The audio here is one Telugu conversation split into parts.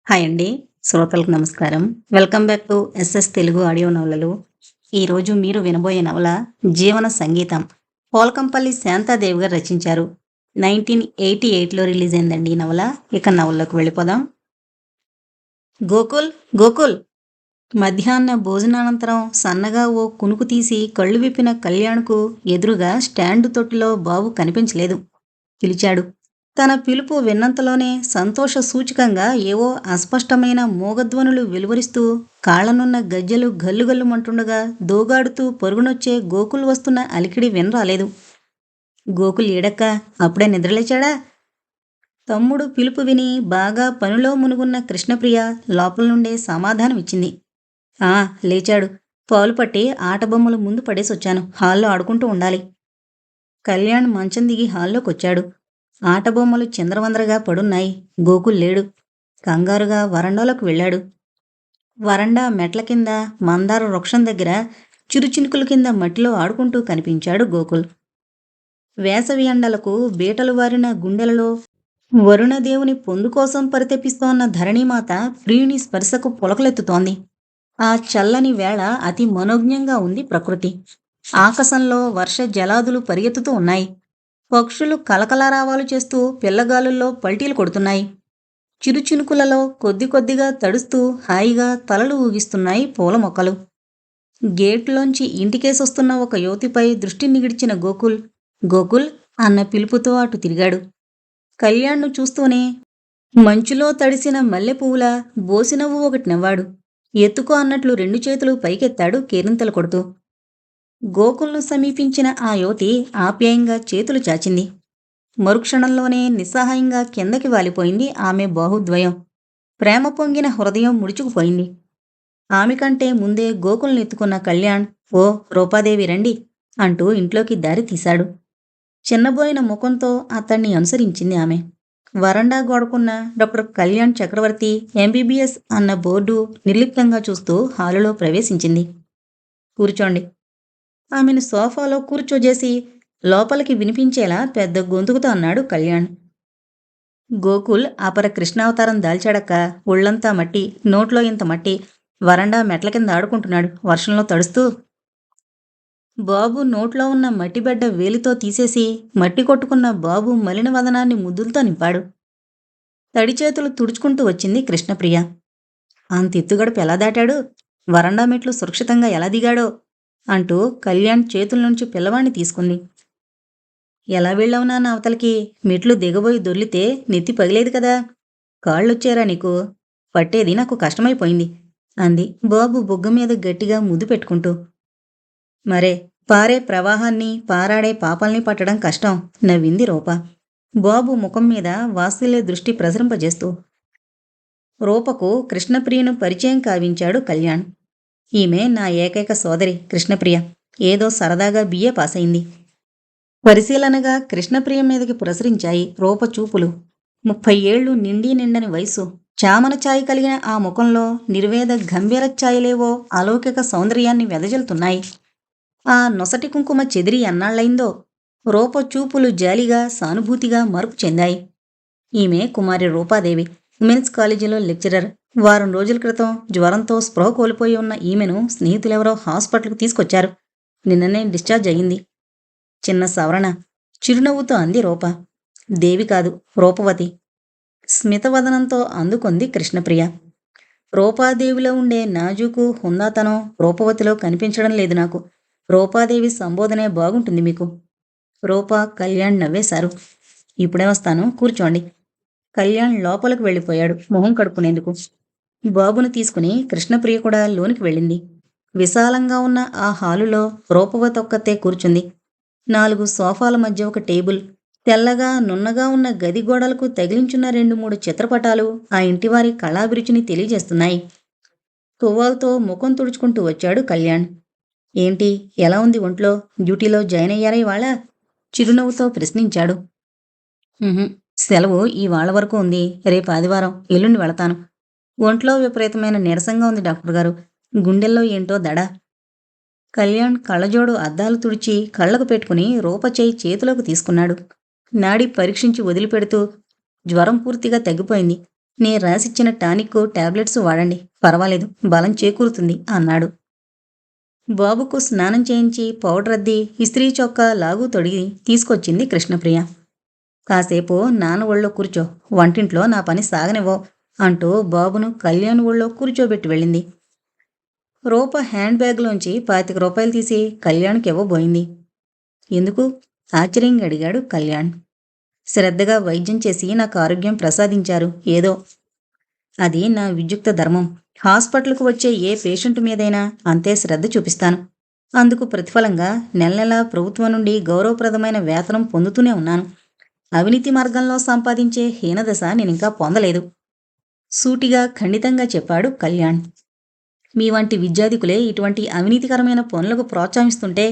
హాయ్ అండి. శ్రోతలకు నమస్కారం. Welcome back to SS Telugu audio నవలలు. ఈరోజు మీరు వినబోయే నవల 'జీవన సంగీతం'. పోల్కంపల్లి శాంతాదేవి గారు రచించారు. 1988లో రిలీజ్ అయిందండి ఈ నవల. ఇక నవల్లోకి వెళ్ళిపోదాం. గోకుల్, గోకుల్! మధ్యాహ్న భోజనానంతరం సన్నగా ఓ కునుకు తీసి కళ్ళు విప్పిన కళ్యాణ్కు ఎదురుగా స్టాండు తొట్టిలో బాబు కనిపించలేదు. పిలిచాడు. తన పిలుపు విన్నంతలోనే సంతోష సూచకంగా ఏవో అస్పష్టమైన మూగధ్వనులు వెలువరిస్తూ కాళ్లనున్న గజ్జెలు గల్లుగల్లుమంటుండగా దోగాడుతూ పరుగునొచ్చే గోకుల్ వస్తున్న అలికిడి వినరాలేదు. గోకుల్ ఏడక్క, అప్పుడే నిద్రలేచాడా? తమ్ముడు పిలుపు విని బాగా పనిలో మునుగున్న కృష్ణప్రియ లోపల నుండే సమాధానమిచ్చింది. ఆ, లేచాడు. పాలు పట్టి ఆటబొమ్మలు ముందు పడేసొచ్చాను. హాల్లో ఆడుకుంటూ ఉండాలి. కళ్యాణ్ మంచం దిగి హాల్లోకొచ్చాడు. ఆటబొమ్మలు చిందరవందరగా పడున్నాయి. గోకుల్ లేడు. కంగారుగా వరండాలోకి వెళ్ళాడు. వరండా మెట్ల కింద మందార వృక్షం దగ్గర చిరుచినుకుల కింద మట్టిలో ఆడుకుంటూ కనిపించాడు గోకుల్. వేసవి ఎండలకు బీటలు వారిన గుండెలలో వరుణదేవుని పొందుకోసం పరితపిస్తోన్న ధరణీమాత ప్రియుని స్పర్శకు పులకలెత్తుతోంది. ఆ చల్లని వేళ అతి మనోజ్ఞంగా ఉంది ప్రకృతి. ఆకాశంలో వర్ష జలాదులు పరిగెత్తుతూ ఉన్నాయి. పక్షులు కలకలారావాలు చేస్తూ పిల్లగాలుల్లో పల్టీలు కొడుతున్నాయి. చిరుచినుకులలో కొద్ది కొద్దిగా తడుస్తూ హాయిగా తలలు ఊగిస్తున్నాయి పూల మొక్కలు. గేట్లోంచి ఇంటికేసొస్తున్న ఒక యువతిపై దృష్టి నిగిడ్చిన గోకుల్, గోకుల్ అన్న పిలుపుతో అటు తిరిగాడు. కళ్యాణ్ను చూస్తూనే మంచులో తడిసిన మల్లెపువ్వులా బోసినవ్వు ఒకటి నవ్వాడు. ఎత్తుకో అన్నట్లు 2 చేతులు పైకెత్తాడు కేరింతలు కొడుతూ. గోకుల్ను సమీపించిన ఆ యువతి ఆప్యాయంగా చేతులు చాచింది. మరుక్షణంలోనే నిస్సహాయంగా కిందకి వాలిపోయింది ఆమె బాహుద్వయం. ప్రేమ పొంగిన హృదయం ముడుచుకుపోయింది. ఆమె కంటే ముందే గోకుల్ని ఎత్తుకున్న కళ్యాణ్, ఓ రూపాదేవి రండి అంటూ ఇంట్లోకి దారి తీశాడు. చిన్నబోయిన ముఖంతో అతన్ని అనుసరించింది ఆమె. వరండా గోడకున్న డాక్టర్ కళ్యాణ్ చక్రవర్తి ఎంబీబీఎస్ అన్న బోర్డు నిర్లిప్తంగా చూస్తూ హాలులో ప్రవేశించింది. కూర్చోండి. ఆమెను సోఫాలో కూర్చోజేసి లోపలికి వినిపించేలా పెద్ద గొంతుకుతో అన్నాడు కళ్యాణ్. గోకుల్ అపర కృష్ణావతారం దాల్చాడక్క. ఒళ్ళంతా మట్టి, నోట్లో ఇంత మట్టి. వరండా మెట్ల కింద ఆడుకుంటున్నాడు వర్షంలో తడుస్తూ. బాబు నోట్లో ఉన్న మట్టిబెడ్డ వేలితో తీసేసి మట్టి కొట్టుకున్న బాబు మలిన వదనాన్ని ముద్దులతో నింపాడు. తడి చేతులు తుడుచుకుంటూ వచ్చింది కృష్ణప్రియ. అంతెత్తుగడపు ఎలా దాటాడు? వరండా మెట్లు సురక్షితంగా ఎలా దిగాడో అంటూ కళ్యాణ్ చేతుల నుంచి పిల్లవాణ్ణి తీసుకుంది. ఎలా వెళ్ళావు నాన్న అవతలికి? మెట్లు దిగబోయి దొర్లితే నెత్తి పగిలేదు కదా. కాళ్ళొచ్చారా నీకు? పట్టేది నాకు కష్టమైపోయింది అంది బాబు బుగ్గ మీద గట్టిగా ముద్దు పెట్టుకుంటూ. మరే, పారే ప్రవాహాన్ని పారాడే పాపల్ని పట్టడం కష్టం నవ్వింది రూప, బాబు ముఖం మీద వాత్సల్య దృష్టి ప్రసరింపజేస్తూ. రూపకు కృష్ణప్రియను పరిచయం కావించాడు కళ్యాణ్. ఈమె నా ఏకైక సోదరి కృష్ణప్రియ. ఏదో సరదాగా బిఏ పాస్ అయింది. పరిశీలనగా కృష్ణప్రియ మీదకి పురసరించాయి రూప చూపులు. 30 ఏళ్లు నిండి నిండని వయసు. చామన ఛాయ కలిగిన ఆ ముఖంలో నిర్వేద గంభీర ఛాయలేవో అలౌకిక సౌందర్యాన్ని వెదజల్లుతున్నాయి. ఆ నొసటి కుంకుమ చెదిరి ఎన్నాళ్లయిందో. రూప చూపులు జాలిగా సానుభూతిగా మార్పు చెందాయి. ఈమె కుమారి రూపాదేవి, ఉమెన్స్ కాలేజీలో లెక్చరర్. వారం రోజుల క్రితం జ్వరంతో స్పృహ కోల్పోయి ఉన్న ఈమెను స్నేహితులెవరో హాస్పిటల్కు తీసుకొచ్చారు. నిన్ననే డిశ్చార్జ్ అయ్యింది. చిన్న సవరణ చిరునవ్వుతో అంది రూప. దేవి కాదు, రూపవతి. స్మితవదనంతో అందుకొంది కృష్ణప్రియ. రూపాదేవిలో ఉండే నాజూకు హుందాతనం రూపవతిలో కనిపించడం లేదు నాకు. రూపాదేవి సంబోధనే బాగుంటుంది మీకు. రూప, కళ్యాణ్ నవ్వేశారు. ఇప్పుడే వస్తాను, కూర్చోండి. కళ్యాణ్ లోపలికి వెళ్ళిపోయాడు మొహం కడుక్కునేందుకు. బాబును తీసుకుని కృష్ణప్రియ కూడా లోనికి వెళ్ళింది. విశాలంగా ఉన్న ఆ హాలులో రూపవతి ఒక్కతే కూర్చుంది. 4 సోఫాల మధ్య ఒక టేబుల్. తెల్లగా నున్నగా ఉన్న గది గోడలకు తగిలించున్న 2-3 చిత్రపటాలు ఆ ఇంటివారి కళాభిరుచిని తెలియజేస్తున్నాయి. తువ్వాల్తో ముఖం తుడుచుకుంటూ వచ్చాడు కళ్యాణ్. ఏంటి, ఎలా ఉంది ఒంట్లో? డ్యూటీలో జాయిన్ అయ్యారా ఇవాళ? చిరునవ్వుతో ప్రశ్నించాడు. సెలవు ఇవాళ వరకు ఉంది. రేపు ఆదివారం, ఎల్లుండి వెళతాను. ఒంట్లో విపరీతమైన నీరసంగా ఉంది డాక్టర్ గారు. గుండెల్లో ఏంటో దడ. కళ్యాణ్ కళ్ళజోడు అద్దాలు తుడిచి కళ్లకు పెట్టుకుని రూప చేయి చేతిలోకి తీసుకున్నాడు. నాడి పరీక్షించి వదిలిపెడుతూ, జ్వరం పూర్తిగా తగ్గిపోయింది. నే రాసిచ్చిన టానిక్ టాబ్లెట్స్ వాడండి, పర్వాలేదు, బలం చేకూరుతుంది అన్నాడు. బాబుకు స్నానం చేయించి పౌడరద్ది ఇస్త్రీ చొక్కా లాగు తొడిగి తీసుకొచ్చింది కృష్ణప్రియ. కాసేపు నాన్న ఒళ్ళో కూర్చో, వంటింట్లో నా పని సాగనివ్వో అంటూ బాబును కళ్యాణ్ ఒళ్ళో కూర్చోబెట్టి వెళ్ళింది. రూప హ్యాండ్ బ్యాగ్లోంచి 25 రూపాయలు తీసి కళ్యాణ్కి ఇవ్వబోయింది. ఎందుకు? ఆశ్చర్యంగా అడిగాడు కళ్యాణ్. శ్రద్ధగా వైద్యం చేసి నాకు ఆరోగ్యం ప్రసాదించారు, ఏదో. అది నా విద్యుక్త ధర్మం. హాస్పిటల్కు వచ్చే ఏ పేషెంట్ మీదైనా అంతే శ్రద్ధ చూపిస్తాను. అందుకు ప్రతిఫలంగా నెల నెలా ప్రభుత్వం నుండి గౌరవప్రదమైన వేతనం పొందుతూనే ఉన్నాను. అవినీతి మార్గంలో సంపాదించే హీనదశ నేనింకా పొందలేదు. సూటిగా ఖండితంగా చెప్పాడు కళ్యాణ్. మీ వంటి విద్యాధికులే ఇటువంటి అవినీతికరమైన పనులకు ప్రోత్సహిస్తుంటే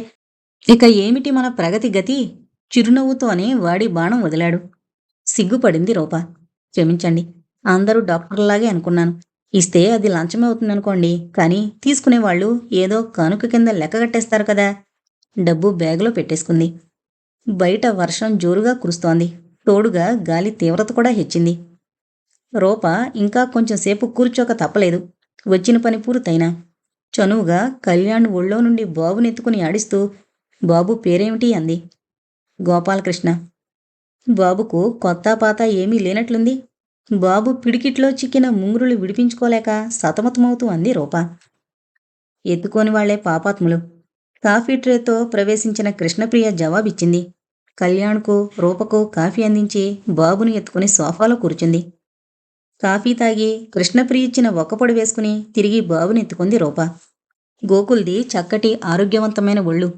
ఇక ఏమిటి మన ప్రగతి గతి? చిరునవ్వుతోనే వాడి బాణం వదిలాడు. సిగ్గుపడింది రూప. క్షమించండి, అందరూ డాక్టర్లాగే అనుకున్నాను. ఇస్తే అది లంచమే అవుతుందనుకోండి, కానీ తీసుకునేవాళ్ళు ఏదో కానుక కింద లెక్కగట్టేస్తారు కదా. డబ్బు బ్యాగులో పెట్టేసుకుంది. బయట వర్షం జోరుగా కురుస్తోంది. తోడుగా గాలి తీవ్రత కూడా హెచ్చింది. రూప ఇంకా కొంచెంసేపు కూర్చోక తప్పలేదు. వచ్చిన పని పూర్తయినా చనువుగా కళ్యాణ్ ఒళ్ళో నుండి బాబునెత్తుకుని ఆడిస్తూ, బాబు పేరేమిటి అంది. గోపాలకృష్ణ. బాబుకు కొత్త పాత ఏమీ లేనట్లుంది. బాబు పిడికిట్లో చిక్కిన ముంగురులు విడిపించుకోలేక సతమతమవుతూ అంది రూప. ఎత్తుకోని వాళ్లే పాపాత్ములు. కాఫీ ట్రేతో ప్రవేశించిన కృష్ణప్రియ జవాబిచ్చింది. కళ్యాణ్కు రూపకు కాఫీ అందించి బాబుని ఎత్తుకుని సోఫాలో కూర్చుంది. కాఫీ తాగి కృష్ణప్రియ ఇచ్చిన ఒక్కపొడి వేసుకుని తిరిగి బాబుని ఎత్తుకుంది రూప. గోకుల్ది చక్కటి ఆరోగ్యవంతమైన ఒళ్ళు.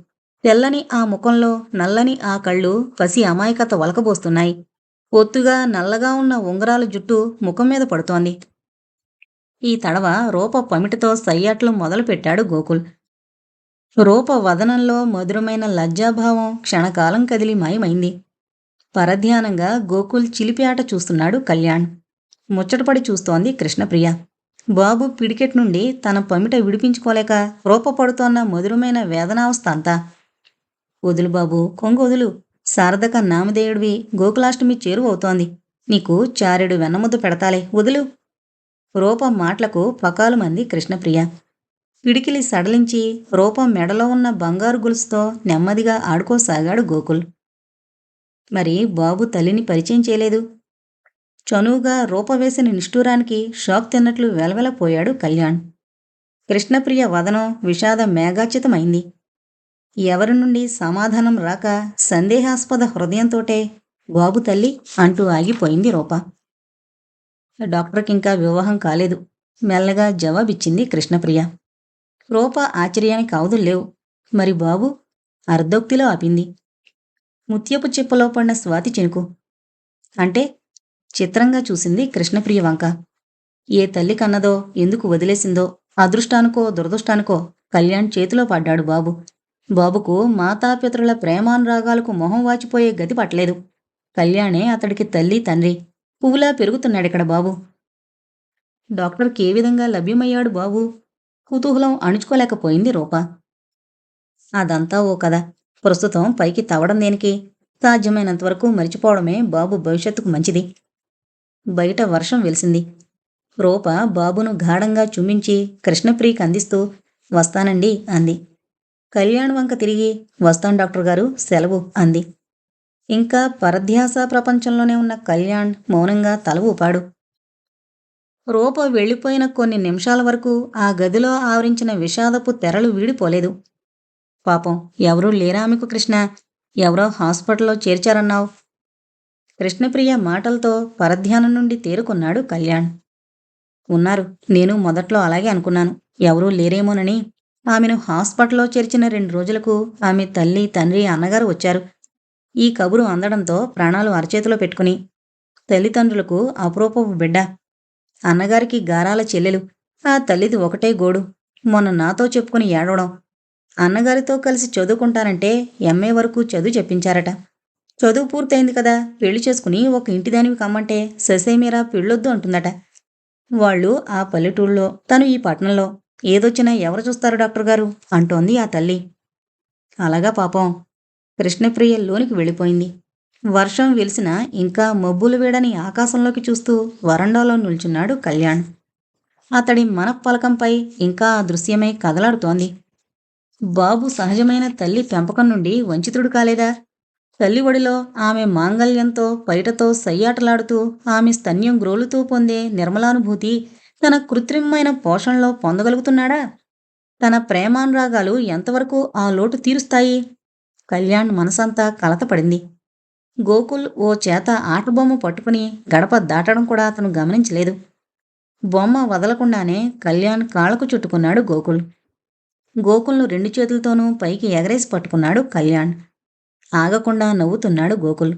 తెల్లని ఆ ముఖంలో నల్లని ఆ కళ్ళు పసి అమాయకత వలకబోస్తున్నాయి. ఒత్తుగా నల్లగా ఉన్న ఉంగరాల జుట్టు ముఖం మీద పడుతోంది. ఈ తడవ రూప పమిటతో సయ్యాట్లు మొదలుపెట్టాడు గోకుల్. రూప వదనంలో మధురమైన లజ్జాభావం క్షణకాలం కదిలి మాయమైంది. పరధ్యానంగా గోకుల్ చిలిపి ఆట చూస్తున్నాడు కళ్యాణ్. ముచ్చటపడి చూస్తోంది కృష్ణప్రియ. బాబు పిడికెట్ నుండి తన పమిట విడిపించుకోలేక రూప పడుతోన్న మధురమైన వేదనావస్థ అంతా. వదులు బాబు, కొంగొదులు. శారదక నామధేయుడివి, గోకులాష్టమి చేరువవుతోంది. నీకు చారెడు వెన్నముద్ద పెడతాలే, వదులు. రూప మాటలకు పకాలుమంది కృష్ణప్రియ. పిడికిలి సడలించి రూపం మెడలో ఉన్న బంగారు గొలుసుతో నెమ్మదిగా ఆడుకోసాగాడు గోకుల్. మరి బాబు తల్లిని పరిచయం చేయలేదు. చనువుగా రూప వేసిన నిష్ఠూరానికి షాక్ తిన్నట్లు వెలవెలపోయాడు కళ్యాణ్. కృష్ణప్రియ వదనం విషాద మేఘాచితమైంది. ఎవరి నుండి సమాధానం రాక సందేహాస్పద హృదయంతోటే బాబు తల్లి అంటూ ఆగిపోయింది రూప. డాక్టర్కింకా వివాహం కాలేదు, మెల్లగా జవాబిచ్చింది కృష్ణప్రియ. రూప ఆశ్చర్యానికి అవధుల్లేవు. మరి బాబు? అర్ధోక్తిలో ఆపింది. ముత్యపు చిప్పలో పడిన స్వాతి చినుకు. అంటే? చిత్రంగా చూసింది కృష్ణప్రియ వంక. ఏ తల్లి కన్నదో, ఎందుకు వదిలేసిందో, అదృష్టానికో దురదృష్టానికో కళ్యాణ్ చేతిలో పడ్డాడు బాబు. బాబుకు మాతాపితరుల ప్రేమానురాగాలకు మొహం వాచిపోయే గతి పట్టలేదు. కళ్యాణే అతడికి తల్లి తండ్రి. పువ్వులా పెరుగుతున్నాడిక్కడ బాబు. డాక్టర్కి ఏ విధంగా లభ్యమయ్యాడు బాబు? కుతూహలం అణుచుకోలేకపోయింది రూప. అదంతా ఓ కథ. ప్రస్తుతం పైకి తవ్వడం దేనికి? సాధ్యమైనంతవరకు మరిచిపోవడమే బాబు భవిష్యత్తుకు మంచిది. బయట వర్షం వెలిసింది. రూప బాబును గాఢంగా చుమ్మించి కృష్ణప్రియకి అందిస్తూ వస్తానండి అంది. కళ్యాణ్ వంక తిరిగి వస్తాను డాక్టర్ గారు, సెలవు అంది. ఇంకా పరధ్యాస ప్రపంచంలోనే ఉన్న కళ్యాణ్ మౌనంగా తల ఊపాడు. రూప వెళ్ళిపోయిన కొన్ని నిమిషాల వరకు ఆ గదిలో ఆవరించిన విషాదపు తెరలు వీడిపోలేదు. పాపం, ఎవరూ లేరా ఆమెకు కృష్ణ? ఎవరో హాస్పిటల్లో చేర్చారన్నావు. కృష్ణప్రియ మాటలతో పరధ్యానం నుండి తేరుకున్నాడు కళ్యాణ్. ఉన్నారు, నేను మొదట్లో అలాగే అనుకున్నాను, ఎవరూ లేరేమోనని. ఆమెను హాస్పిటల్లో చేర్చిన 2 రోజులకు ఆమె తల్లి తండ్రి అన్నగారు వచ్చారు. ఈ కబురు అందడంతో ప్రాణాలు అరచేతిలో పెట్టుకుని. తల్లిదండ్రులకు అపురూపపు బిడ్డ. అన్నగారికి గారాల చెల్లెలు. ఆ తల్లిది ఒకటే గోడు, మొన్న నాతో చెప్పుకుని ఏడవడం. అన్నగారితో కలిసి చదువుకుంటానంటే ఎంఏ వరకు చదువు చెప్పించారట. చదువు పూర్తయింది కదా, పెళ్లి చేసుకుని ఒక ఇంటిదానివి కమ్మంటే ససేమీరా పెళ్ళొద్దు అంటుందట. వాళ్ళు ఆ పల్లెటూళ్ళలో, తను ఈ పట్నంలో. ఏదొచ్చినా ఎవరు చూస్తారు డాక్టర్ గారు అంటోంది ఆ తల్లి. అలాగా పాపం. కృష్ణప్రియ లోనికి వెళ్ళిపోయింది. వర్షం వెలిసినా ఇంకా మబ్బులు వీడని ఆకాశంలోకి చూస్తూ వరండాలో నిల్చున్నాడు కళ్యాణ్. అతడి మనఃపలకంపై ఇంకా ఆ దృశ్యమే కదలాడుతోంది. బాబు సహజమైన తల్లి పెంపకం నుండి వంచితుడు కాలేదా? తల్లి ఒడిలో ఆమె మాంగల్యంతో పైటతో సయ్యాటలాడుతూ ఆమె స్తన్యం గ్రోలుతూ పొందే నిర్మలానుభూతి తన కృత్రిమమైన పోషణలో పొందగలుగుతున్నాడా? తన ప్రేమానురాగాలు ఎంతవరకు ఆ లోటు తీరుస్తాయి? కళ్యాణ్ మనసంతా కలతపడింది. గోకుల్ ఓ చేత ఆటబొమ్మ పట్టుకుని గడప దాటడం కూడా అతను గమనించలేదు. బొమ్మ వదలకుండానే కళ్యాణ్ కాళ్లకు చుట్టుకున్నాడు గోకుల్. గోకుల్ను రెండు చేతులతోనూ పైకి ఎగరేసి పట్టుకున్నాడు కళ్యాణ్. ఆగకుండా నవ్వుతున్నాడు గోకుల్.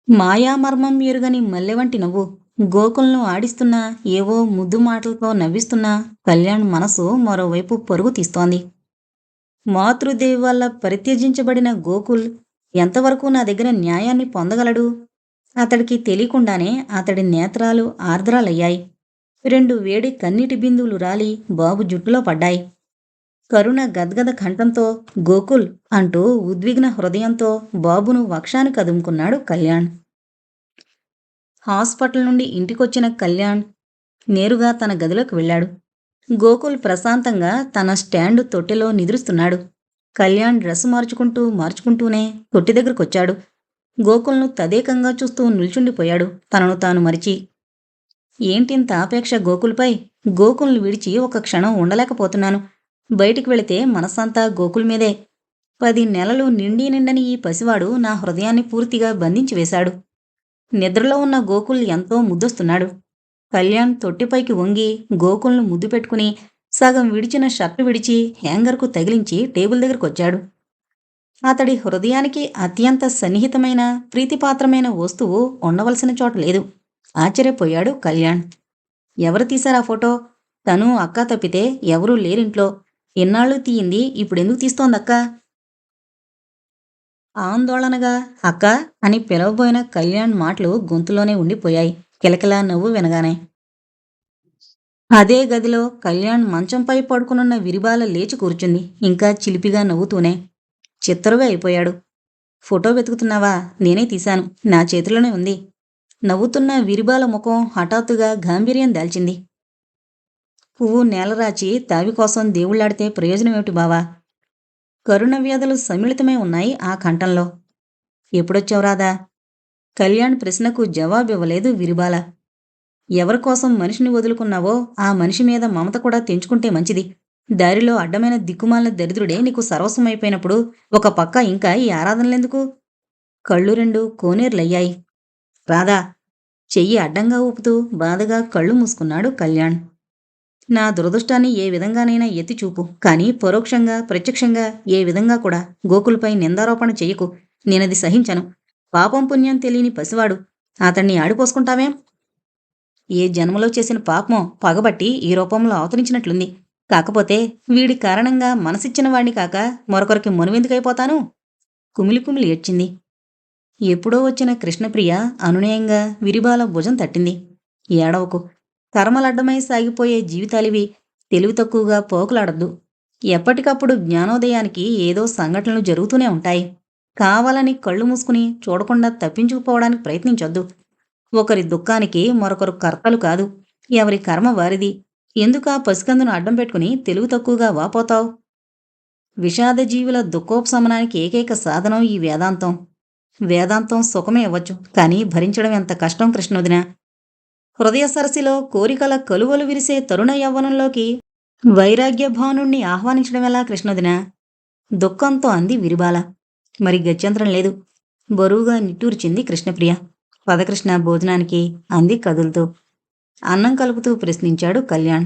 మాయామర్మం ఎరుగని మల్లెవంటి నవ్వు. గోకుల్ను ఆడిస్తున్నా, ఏవో ముద్దు మాటలతో నవ్విస్తున్నా కళ్యాణ్ మనసు మరోవైపు పరుగు తీస్తోంది. మాతృదేవి వల్ల పరిత్యజించబడిన గోకుల్ ఎంతవరకు నా దగ్గర న్యాయాన్ని పొందగలడు? అతడికి తెలియకుండానే అతడి నేత్రాలు ఆర్ద్రాలయ్యాయి. రెండు వేడి కన్నీటి బిందువులు రాలి బాబు జుట్టులో పడ్డాయి. కరుణ గద్గద కంఠంతో గోకుల్ అంటూ ఉద్విగ్న హృదయంతో బాబును వక్షానికి అదుముకున్నాడు కళ్యాణ్. హాస్పిటల్ నుండి ఇంటికొచ్చిన కళ్యాణ్ నేరుగా తన గదిలోకి వెళ్ళాడు. గోకుల్ ప్రశాంతంగా తన స్టాండు తొట్టెలో నిద్రిస్తున్నాడు. కళ్యాణ్ డ్రెస్ మార్చుకుంటూనే తొట్టి దగ్గరకొచ్చాడు. గోకుల్ను తదేకంగా చూస్తూ నిల్చుండిపోయాడు తనను తాను మరిచి. ఏంటింత ఆపేక్ష గోకుల్పై? గోకుల్ను విడిచి ఒక క్షణం ఉండలేకపోతున్నాను. బయటికి వెళితే మనస్సంతా గోకుల్ మీదే. 10 నెలలు నిండని ఈ పసివాడు నా హృదయాన్ని పూర్తిగా బంధించి వేశాడు. నిద్రలో ఉన్న గోకుల్ ఎంతో ముద్దొస్తున్నాడు. కళ్యాణ్ తొట్టిపైకి వంగి గోకుల్ను ముద్దు పెట్టుకుని సగం విడిచిన షర్టు విడిచి హ్యాంగర్కు తగిలించి టేబుల్ దగ్గరకొచ్చాడు. అతడి హృదయానికి అత్యంత సన్నిహితమైన ప్రీతిపాత్రమైన వస్తువు ఉండవలసిన చోట లేదు. ఆశ్చర్యపోయాడు కళ్యాణ్. ఎవరు తీశారా ఫోటో? తను అక్క తప్పితే ఎవరూ లేరింట్లో. ఎన్నాళ్ళు తీయింది, ఇప్పుడెందుకు తీస్తోందక్క? ఆందోళనగా అక్క అని పిలవబోయిన కళ్యాణ్ మాటలు గొంతులోనే ఉండిపోయాయి కిలకిలా నవ్వు వినగానే. అదే గదిలో కళ్యాణ్ మంచంపై పడుకునున్న విరిబాల లేచి కూర్చుంది, ఇంకా చిలిపిగా నవ్వుతూనే. చిత్తరువే అయిపోయాడు. ఫోటో వెతుకుతున్నావా? నేనే తీశాను, నా చేతిలోనే ఉంది. నవ్వుతున్న విరిబాల ముఖం హఠాత్తుగా గాంభీర్యం దాల్చింది. పువ్వు నేలరాచి తావి కోసం దేవుళ్లాడితే ప్రయోజనమేమిటి బావా? కరుణ వ్యాధులు సమ్మిళితమై ఉన్నాయి ఆ కంఠంలో. ఎప్పుడొచ్చావు రాదా? కళ్యాణ్ ప్రశ్నకు జవాబివ్వలేదు విరిబాల. ఎవరికోసం మనిషిని వదులుకున్నావో ఆ మనిషి మీద మమత కూడా తెంచుకుంటే మంచిది. దారిలో అడ్డమైన దిక్కుమాలిన దరిద్రుడే నీకు సర్వస్వమైపోయినప్పుడు ఒక పక్క ఇంకా ఈ ఆరాధనలెందుకు? కళ్ళు రెండు కోనేర్లయ్యాయి. రాధా! చెయ్యి అడ్డంగా ఊపుతూ బాధగా కళ్ళు మూసుకున్నాడు కళ్యాణ్. నా దురదృష్టాన్ని ఏ విధంగానైనా ఎత్తి చూపు, కానీ పరోక్షంగా ప్రత్యక్షంగా ఏ విధంగా కూడా గోకుల్పై నిందారోపణ చెయ్యకు. నేనది సహించను. పాపం పుణ్యం తెలియని పసివాడు. అతన్ని ఆడిపోసుకుంటావేం? ఏ జన్మలో చేసిన పాపమో పగబట్టి ఈ రూపంలో అవతరించినట్లుంది. కాకపోతే వీడి కారణంగా మనసిచ్చిన వాణ్ణి కాక మరొకరికి మనువెందుకైపోతాను? కుమిలి కుమిలి ఏడ్చింది. ఎప్పుడో వచ్చిన కృష్ణప్రియ అనునయంగా విరిబాల భుజం తట్టింది. ఏడవకు. కర్మలడ్డమై సాగిపోయే జీవితాలివి. తెలివి తక్కువగా పోకులాడద్దు. ఎప్పటికప్పుడు జ్ఞానోదయానికి ఏదో సంఘటనలు జరుగుతూనే ఉంటాయి. కావాలని కళ్ళు మూసుకుని చూడకుండా తప్పించుకుపోవడానికి ప్రయత్నించొద్దు. ఒకరి దుఃఖానికి మరొకరు కర్తలు కాదు. ఎవరి కర్మ వారిది. ఎందుకా పసికందును అడ్డం పెట్టుకుని తెలివి తక్కువగా వాపోతావు? విషాదజీవుల దుఃఖోపశమనానికి ఏకైక సాధనం ఈ వేదాంతం. వేదాంతం సుఖమే ఇవ్వచ్చు, కానీ భరించడం ఎంత కష్టం కృష్ణోదిన. హృదయ సరసిలో కోరికల కలువలు విరిసే తరుణ యవ్వనంలోకి వైరాగ్యభానుణ్ణి ఆహ్వానించడం ఎలా కృష్ణోదిన? దుఃఖంతో అంది విరిబాల. మరి గత్యంతరం లేదు. బరువుగా నిట్టూర్చింది కృష్ణప్రియ. పదకృష్ణ భోజనానికి అంది కదులుతూ. అన్నం కలుపుతూ ప్రశ్నించాడు కళ్యాణ్.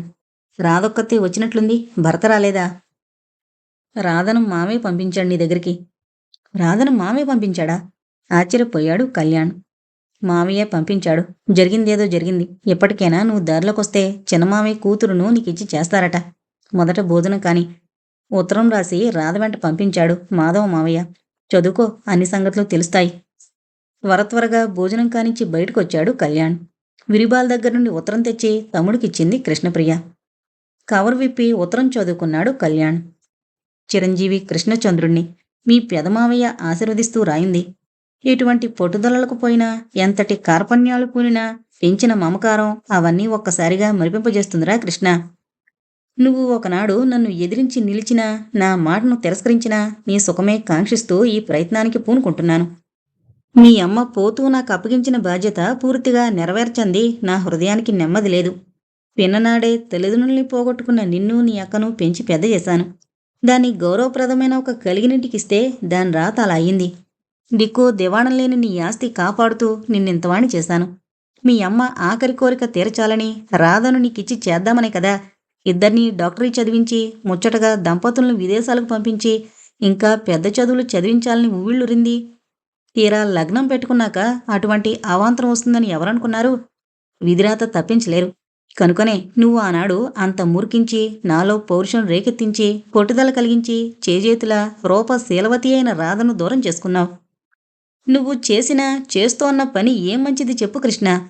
రాధొక్కతే వచ్చినట్లుంది, భర్త రాలేదా? రాధను మామే పంపించాడు నీ దగ్గరికి. రాధను మామే పంపించాడా? ఆశ్చర్యపోయాడు కళ్యాణ్. మామయ్య పంపించాడు. జరిగిందేదో జరిగింది. ఎప్పటికైనా నువ్వు దారిలోకొస్తే చిన్నమామయ్య కూతురును నీకిచ్చి చేస్తారట. మొదట భోజనం కాని. ఉత్తరం రాసి రాధ వెంట పంపించాడు మాధవ మావయ్య. చదువుకో, అన్ని సంగతులు తెలుస్తాయి. త్వరగా భోజనం కానిచ్చి బయటకొచ్చాడు కళ్యాణ్. విరిబాల్ దగ్గర నుండి ఉత్తరం తెచ్చి తమ్ముడికిచ్చింది కృష్ణప్రియ. కవర్ విప్పి ఉత్తరం చదువుకున్నాడు కళ్యాణ్. చిరంజీవి కృష్ణచంద్రుణ్ణి మీ పెదమావయ్య ఆశీర్వదిస్తూ రాయింది. ఎటువంటి పట్టుదలలకు పోయినా, ఎంతటి కార్పణ్యాలు కూలినా, పెంచిన మమకారం అవన్నీ ఒక్కసారిగా మరిపింపజేస్తుందిరా కృష్ణ. నువ్వు ఒకనాడు నన్ను ఎదిరించి నిలిచినా, నా మాటను తిరస్కరించినా, నీ సుఖమే కాంక్షిస్తూ ఈ ప్రయత్నానికి పూనుకుంటున్నాను. మీ అమ్మ పోతూ నాకు అప్పగించిన బాధ్యత పూర్తిగా నెరవేర్చంది నా హృదయానికి నెమ్మది లేదు. పిన్ననాడే తల్లిదండ్రుల్ని పోగొట్టుకున్న నిన్ను, నీ అక్కను పెంచి పెద్ద చేశాను. దాన్ని గౌరవప్రదమైన ఒక కలిగినింటికిస్తే దాని రాత అలా అయింది. దిక్కు దివాణం లేని నీ ఆస్తి కాపాడుతూ నిన్నింతవాణ్ణి చేశాను. మీ అమ్మ ఆఖరి కోరిక తీర్చాలని రాధను నీకిచ్చి చేద్దామనే కదా ఇద్దరినీ డాక్టరీ చదివించి, ముచ్చటగా దంపతులను విదేశాలకు పంపించి, ఇంకా పెద్ద చదువులు చదివించాలని ఉవ్విళ్ళూరింది. తీరా లగ్నం పెట్టుకున్నాక అటువంటి అవాంతరం వస్తుందని ఎవరనుకున్నారు? విధిరాత తప్పించలేరు. కనుకనే నువ్వు ఆనాడు అంత మురికించి, నాలో పౌరుషం రేకెత్తించి, పట్టుదల కలిగించి, చేజేతుల రూపశీలవతి అయిన రాధను దూరం చేసుకున్నావు. నువ్వు చేస్తోన్న పని ఏం మంచిది చెప్పు కృష్ణ.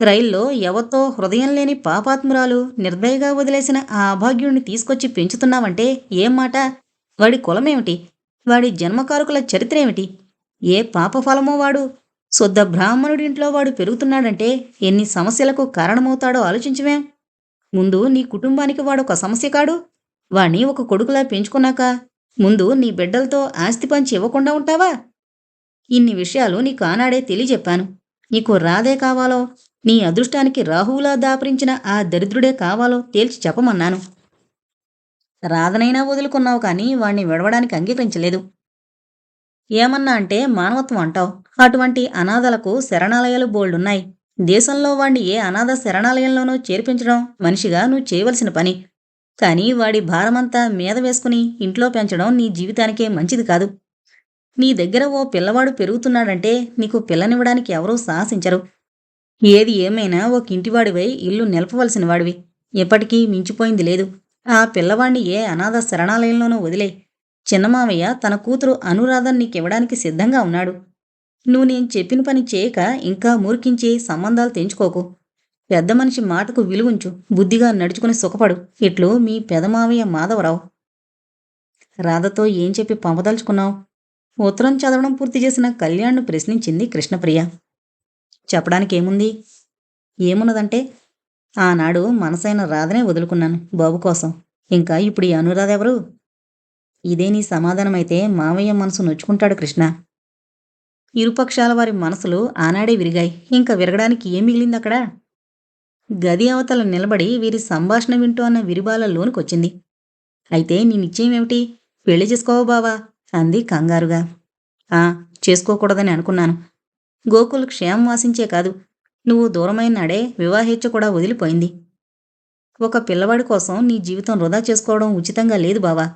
రైల్లో ఎవతో హృదయం లేని పాపాత్మురాలు నిర్దయగా వదిలేసిన ఆ అభాగ్యుణ్ణి తీసుకొచ్చి పెంచుతున్నావంటే ఏం మాట? వాడి కులమేమిటి? వాడి జన్మకారకుల చరిత్రేమిటి? ఏ పాపఫలమో వాడు? శుద్ధ బ్రాహ్మణుడింట్లో వాడు పెరుగుతున్నాడంటే ఎన్ని సమస్యలకు కారణమవుతాడో ఆలోచించవేం? ముందు నీ కుటుంబానికి వాడొక సమస్య కాడు? వాణ్ణి ఒక కొడుకులా పెంచుకున్నాక ముందు నీ బిడ్డలతో ఆస్తి పంచి ఇవ్వకుండా ఉంటావా? ఇన్ని విషయాలు నీకు ఆనాడే తెలియజెప్పాను. నీకు రాధే కావాలో, నీ అదృష్టానికి రాహువులా దాపరించిన ఆ దరిద్రుడే కావాలో తేల్చి చెప్పమన్నాను. రాధనైనా వదులుకున్నావు కానీ వాణ్ణి విడవడానికి అంగీకరించలేదు. ఏమన్నా అంటే మానవత్వం అంటావు. అటువంటి అనాథలకు శరణాలయాలు బోల్డున్నాయి. దేశంలో వాణ్ణి ఏ అనాథ శరణాలయంలోనూ చేర్పించడం మనిషిగా నువ్వు చేయవలసిన పని. కానీ వాడి భారమంతా మీద వేసుకుని ఇంట్లో పెంచడం నీ జీవితానికే మంచిది కాదు. నీ దగ్గర ఓ పిల్లవాడు పెరుగుతున్నాడంటే నీకు పిల్లనివ్వడానికి ఎవరూ సాహసించరు. ఏది ఏమైనా ఒక ఇంటివాడివై ఇల్లు నిలపవలసిన వాడివి. ఎప్పటికీ మించిపోయింది లేదు. ఆ పిల్లవాణ్ణి ఏ అనాథ శరణాలయంలోనూ వదిలే. చిన్నమావయ్య తన కూతురు అనురాధను నీకివ్వడానికి సిద్ధంగా ఉన్నాడు. నువ్వు నేను చెప్పిన పని చేయక ఇంకా మూర్ఖించి సంబంధాలు తెంచుకోకు. పెద్ద మనిషి మాటకు విలువుంచు. బుద్ధిగా నడుచుకుని సుఖపడు. ఇట్లు మీ పెదమావయ్య మాధవరావు. రాధతో ఏం చెప్పి పంపదలుచుకున్నావు? ఉత్తరం చదవడం పూర్తి చేసిన కళ్యాణ్ను ప్రశ్నించింది కృష్ణప్రియ. చెప్పడానికేముంది? ఏమున్నదంటే, ఆనాడు మనసైన రాధనే వదులుకున్నాను బాబు కోసం. ఇంకా ఇప్పుడు ఈ అనురాధ ఎవరు? ఇదే నీ సమాధానమైతే మావయ్య మనసు నొచ్చుకుంటాడు కృష్ణ. ఇరుపక్షాల వారి మనసులు ఆనాడే విరిగాయి. ఇంకా విరగడానికి ఏం మిగిలిందక్కడ? గది అవతల నిలబడి వీరి సంభాషణ వింటూ అన్న విరిబాల లోనికొచ్చింది. అయితే నీ నిశ్చయమేమిటి? పెళ్లి చేసుకోవా బావా? అంది కంగారుగా. ఆ, చేసుకోకూడదని అనుకున్నాను. గోకుల్ క్షేమం వాసించే కాదు, నువ్వు దూరమైన నాడే వివాహేచ్ఛ కూడా వదిలిపోయింది. ఒక పిల్లవాడి కోసం నీ జీవితం వృధా చేసుకోవడం ఉచితంగా లేదు బావా.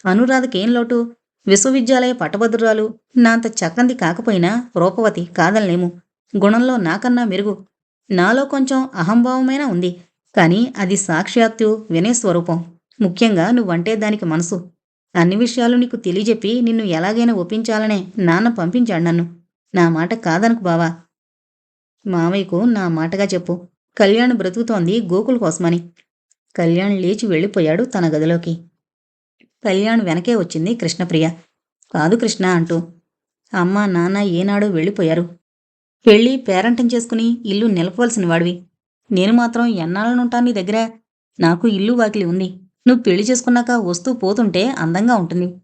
అనురాధకేం లోటు? విశ్వవిద్యాలయ పట్టభద్రురాలు, నాంత చక్కంది కాకపోయినా రూపవతి, కాదనలేము. గుణంలో నాకన్నా మెరుగు. నాలో కొంచెం అహంభావమైనా ఉంది. కానీ అది సాక్షాత్తు వినయస్వరూపం. ముఖ్యంగా నువ్వంటే దానికి మనసు. అన్ని విషయాలు నీకు తెలియజెప్పి నిన్ను ఎలాగైనా ఒప్పించాలనే నాన్న పంపించాడు నన్ను. నా మాట కాదనుకు బావా. మావయ్యకు నా మాటగా చెప్పు. కళ్యాణ్ బ్రతుకుతోంది గోకుల్ కోసమని. కళ్యాణ్ లేచి వెళ్ళిపోయాడు తన గదిలోకి. కళ్యాణ్ వెనకే వచ్చింది కృష్ణప్రియ. కాదు కృష్ణ అంటూ. అమ్మ నాన్న ఏనాడో వెళ్ళిపోయారు. పెళ్ళి పేరంటం చేసుకుని ఇల్లు నిలపవలసిన వాడివి. నేను మాత్రం ఎన్నాళ్ళనుంటాను నీ దగ్గర? నాకు ఇల్లు వాకిలి ఉంది. నువ్వు పెళ్లి చేసుకున్నాక వస్తూ పోతుంటే అందంగా ఉంటుంది.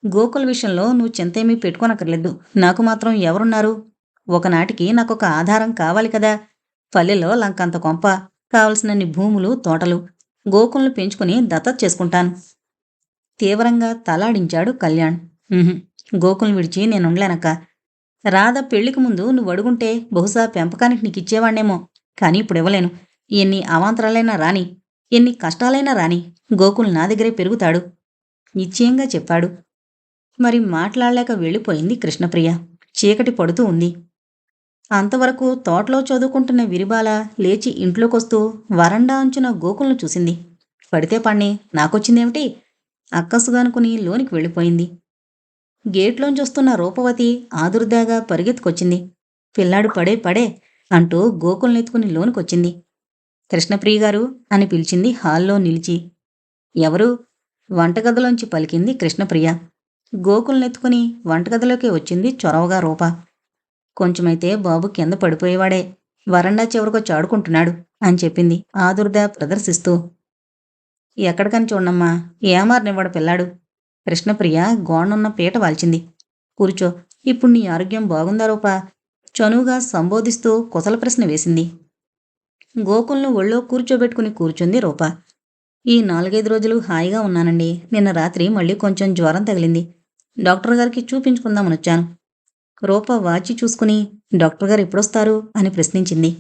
గోకుల్ విషయంలో నువ్వు చింతేమీ పెట్టుకోనక్కర్లేదు. నాకు మాత్రం ఎవరున్నారు? ఒకనాటికి నాకొక ఆధారం కావాలి కదా. పల్లెలో లంకంత కొంప, కావలసినన్ని భూములు, తోటలు. గోకుల్ని పెంచుకుని దత్తత చేసుకుంటాను. తీవ్రంగా తలాడించాడు కళ్యాణ్. గోకుల్ని విడిచి నేనుండలేనక్క. రాధ పెళ్లికి ముందు నువ్వు అడుగుంటే బహుశా పెంపకానికి నీకిచ్చేవాణ్ణేమో. కానీ ఇప్పుడు ఇవ్వలేను. ఎన్ని అవాంతరాలైనా రాని, ఎన్ని కష్టాలైనా రాని, గోకుల్ నా దగ్గరే పెరుగుతాడు నిశ్చయంగా చెప్పాడు. మరి మాట్లాడలేక వెళ్ళిపోయింది కృష్ణప్రియ. చీకటి పడుతూ ఉంది. అంతవరకు తోటలో చదువుకుంటున్న విరిబాల లేచి ఇంట్లోకొస్తూ వరండా అంచున గోకుల్ను చూసింది. పడితే పణ్ణి, నాకొచ్చిందేమిటి? అక్కసుగా అనుకుని లోనికి వెళ్ళిపోయింది. గేట్లోంచొస్తున్న రూపవతి ఆదుర్దాగా పరిగెత్తుకొచ్చింది. పిల్లాడు పడే పడే అంటూ గోకుల్నెత్తుకుని లోనికొచ్చింది. కృష్ణప్రియగారు అని పిలిచింది హాల్లో నిలిచి. ఎవరు? వంటగదిలోంచి పలికింది కృష్ణప్రియ. గోకుల్నెత్తుకుని వంటగదిలోకి వచ్చింది చొరవగా రూప. కొంచెమైతే బాబు కింద పడిపోయేవాడే. వరండా చివరకొచ్చి ఆడుకుంటున్నాడు అని చెప్పింది ఆదుర్ద ప్రదర్శిస్తూ. ఎక్కడికని చూడమ్మా, ఏమారనివ్వడు పిల్లాడు. కృష్ణప్రియ గోడనున్న పీట వాల్చింది. కూర్చో, ఇప్పుడు నీ ఆరోగ్యం బాగుందా రూపా? చనువుగా సంబోధిస్తూ కుశల ప్రశ్న వేసింది. గోకుల్ను ఒళ్ళో కూర్చోబెట్టుకుని కూర్చుంది రూప. ఈ 4-5 రోజులు హాయిగా ఉన్నానండి. నిన్న రాత్రి మళ్ళీ కొంచెం జ్వరం తగిలింది. డాక్టర్ గారికి చూపించుకుందామనొచ్చాను. రూప వాచి చూసుకుని డాక్టర్ గారు ఎప్పుడొస్తారు అని ప్రశ్నించింది.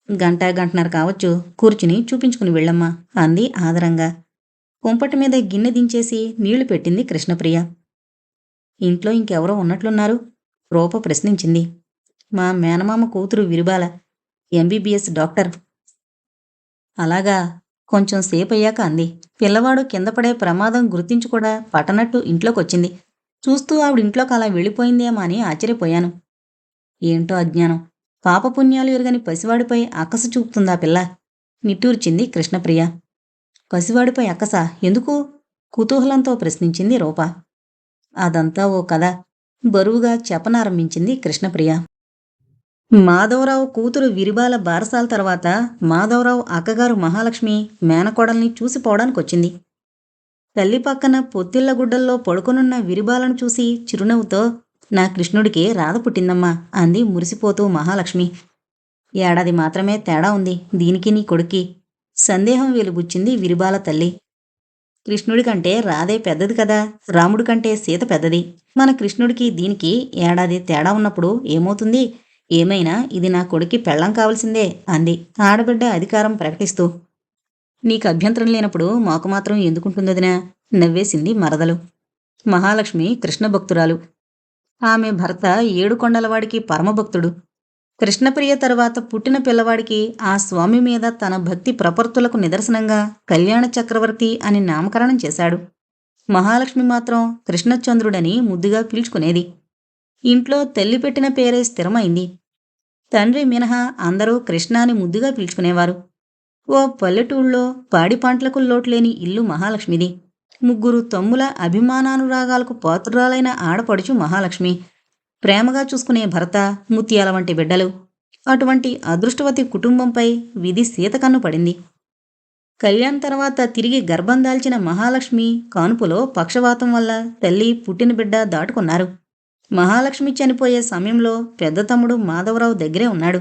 గంటన్నర కావచ్చు. కూర్చుని చూపించుకుని వెళ్ళమ్మా అంది ఆదరంగా. కుంపటి మీద గిన్నె దించేసి నీళ్లు పెట్టింది కృష్ణప్రియ. ఇంట్లో ఇంకెవరో ఉన్నట్లున్నారు? రూప ప్రశ్నించింది. మా మేనమామ కూతురు విరిబాల, ఎంబీబీఎస్ డాక్టర్. అలాగా, కొంచెం సేపయ్యాక అంది. పిల్లవాడు కింద పడే ప్రమాదం గుర్తించి కూడా పట్టనట్టు ఇంట్లోకొచ్చింది. చూస్తూ ఆవిడింట్లోకి అలా వెళ్ళిపోయిందేమో అని ఆశ్చర్యపోయాను. ఏంటో అజ్ఞానం. పాపపుణ్యాలు ఎరుగని పసివాడిపై అక్కసు చూపుతుందా పిల్ల? నిట్టూర్చింది కృష్ణప్రియ. పసివాడిపై అక్కసా? ఎందుకు? కుతూహలంతో ప్రశ్నించింది రూప. అదంతా ఓ కథ. బరువుగా చెప్పనారంభించింది కృష్ణప్రియ. మాధవరావు కూతురు విరిబాల బారసాల తర్వాత మాధవరావు అక్కగారు మహాలక్ష్మి మేనకోడల్ని చూసిపోవడానికొచ్చింది. తల్లి పక్కన పొత్తిళ్లగుడ్డల్లో పడుకొనున్న విరిబాలను చూసి చిరునవ్వుతో, నా కృష్ణుడికి రాధ పుట్టిందమ్మా అంది మురిసిపోతూ మహాలక్ష్మి. ఏడాది మాత్రమే తేడా ఉంది దీనికి నీ కొడుక్కి. సందేహం వెలుబుచ్చింది విరిబాల తల్లి. కృష్ణుడి కంటే రాధే పెద్దది కదా. రాముడి కంటే సీత పెద్దది. మన కృష్ణుడికి దీనికి ఏడాది తేడా ఉన్నప్పుడు ఏమవుతుంది? ఏమైనా ఇది నా కొడుక్కి పెళ్ళం కావలసిందే అంది ఆడబిడ్డ అధికారం ప్రకటిస్తూ. నీకు అభ్యంతరం లేనప్పుడు మాకు మాత్రం ఎందుకుంటుందదినా? నవ్వేసింది మరదలు. మహాలక్ష్మి కృష్ణ భక్తురాలు. ఆమె భర్త ఏడుకొండలవాడికి పరమభక్తుడు. కృష్ణప్రియ తర్వాత పుట్టిన పిల్లవాడికి ఆ స్వామి మీద తన భక్తి ప్రపర్తులకు నిదర్శనంగా కళ్యాణ చక్రవర్తి అని నామకరణం చేశాడు. మహాలక్ష్మి మాత్రం కృష్ణచంద్రుడని ముద్దుగా పిలుచుకునేది. ఇంట్లో తల్లి పెట్టిన పేరే స్థిరమైంది. తండ్రి మినహా అందరూ కృష్ణ అని ముద్దుగా పిలుచుకునేవారు. ఓ పల్లెటూళ్ళలో పాడి పంటలకు లోట్లేని ఇల్లు మహాలక్ష్మిది. 3 తమ్ముల అభిమానానురాగాలకు పాత్రురాలైన ఆడపడుచు మహాలక్ష్మి. ప్రేమగా చూసుకునే భర్త, ముత్యాల వంటి బిడ్డలు. అటువంటి అదృష్టవతి కుటుంబంపై విధి సీతకన్ను పడింది. కళ్యాణ్ తర్వాత తిరిగి గర్భం దాల్చిన మహాలక్ష్మి కానుపులో పక్షవాతం వల్ల తల్లి, పుట్టిన బిడ్డ దాటుకున్నారు. మహాలక్ష్మి చనిపోయే సమయంలో పెద్ద తమ్ముడు మాధవరావు దగ్గరే ఉన్నాడు.